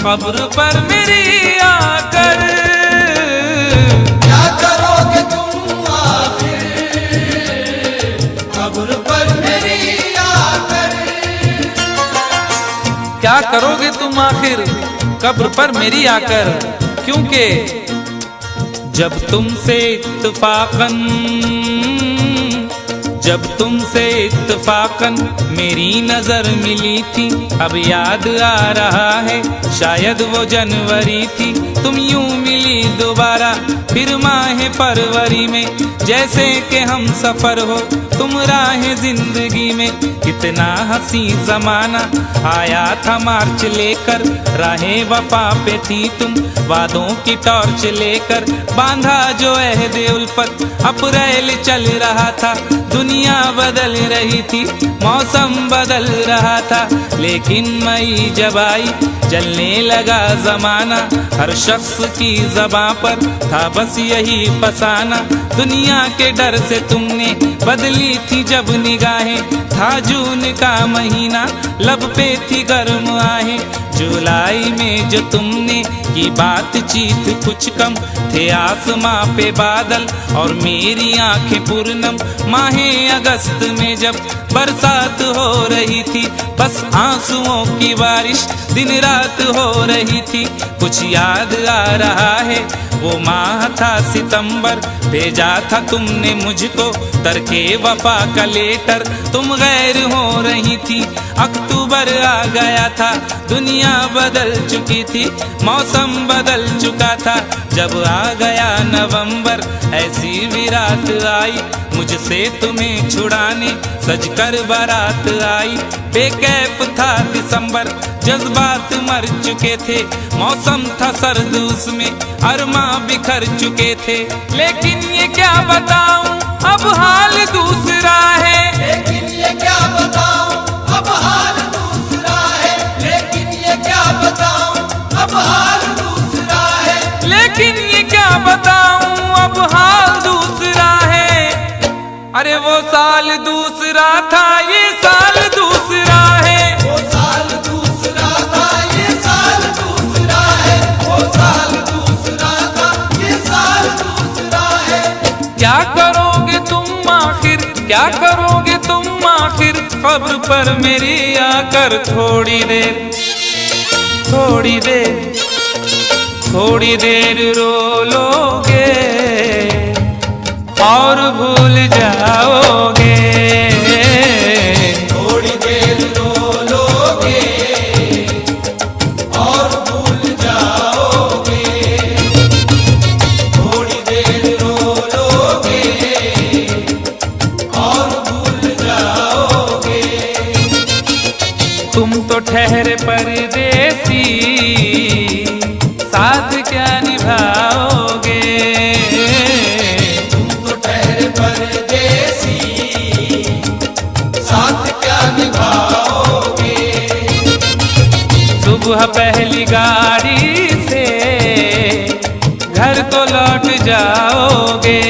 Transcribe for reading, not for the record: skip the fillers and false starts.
कब्र पर मेरी आकर। क्या करोगे तुम आखिर कब्र पर मेरी आकर। क्या करोगे तुम आखिर कब्र पर मेरी आकर, क्योंकि जब तुमसे इत्तफाकन मेरी नजर मिली थी, अब याद आ रहा है शायद वो जनवरी थी। तुम यूं मिली दोबारा फिर माह फरवरी में, जैसे कि हम सफर हो तुम राह जिंदगी में। कितना हंसी जमाना आया था मार्च लेकर, राहें वफा पे थी तुम वादों की टॉर्च लेकर। बांधा जो अहद उल्फत अप्रैल चल रहा था, दुनिया बदल रही थी मौसम बदल रहा था। लेकिन मई जब आई जलने लगा जमाना, हर शख्स की ज़बां पर था बस यही फसाना। दुनिया के डर से तुमने बदली थी जब निगाहें, था जून का महीना लब पे थी गर्म आहें। जुलाई में जो तुमने की बातचीत कुछ कम थे आसमां पे बादल और मेरी आंखें पूर्णम। माहे अगस्त में जब बरसात हो रही थी, बस आंसुओं की बारिश दिन रात हो रही थी। कुछ याद आ रहा है वो माह था सितंबर, भेजा था तुमने मुझको तरके वफा का लेटर। तुम गैर हो रही थी, अक्टूबर आ गया था, दुनिया बदल चुकी थी, मौसम बदल चुका था। जब आ गया नवंबर ऐसी भी रात आई, मुझसे तुम्हें छुड़ाने सजकर बारात आई। बेकैफ था दिसंबर, जज्बात मर चुके थे, मौसम था सर्द उसमें अरमा बिखर चुके थे। लेकिन ये क्या बताऊं अब हाल दूसरा है। लेकिन ये क्या बताऊं अब हाल दूसरा है। लेकिन ये क्या बताऊं अब हाल दूसरा है। लेकिन ये क्या बताऊं अब हाल दूसरा है। अरे वो साल दूसरा था ये साल दूसरा है। वो साल दूसरा था ये साल दूसरा है। वो साल दूसरा था ये साल दूसरा है। क्या करोगे तुम आखिर, क्या करोगे तुम आखिर कब्र पर मेरी आकर। थोड़ी देर थोड़ी देर थोड़ी देर रो लोगे और भूल जाओगे। थोड़ी देर रो लोगे और भूल जाओगे। थोड़ी देर रो लोगे और भूल जाओगे। तुम तो ठहरे परदेसी, साथ क्या निभाओगे। तुम तो ठहरे परदेसी, साथ क्या निभाओगे। सुबह पहली गाड़ी से घर को लौट जाओगे।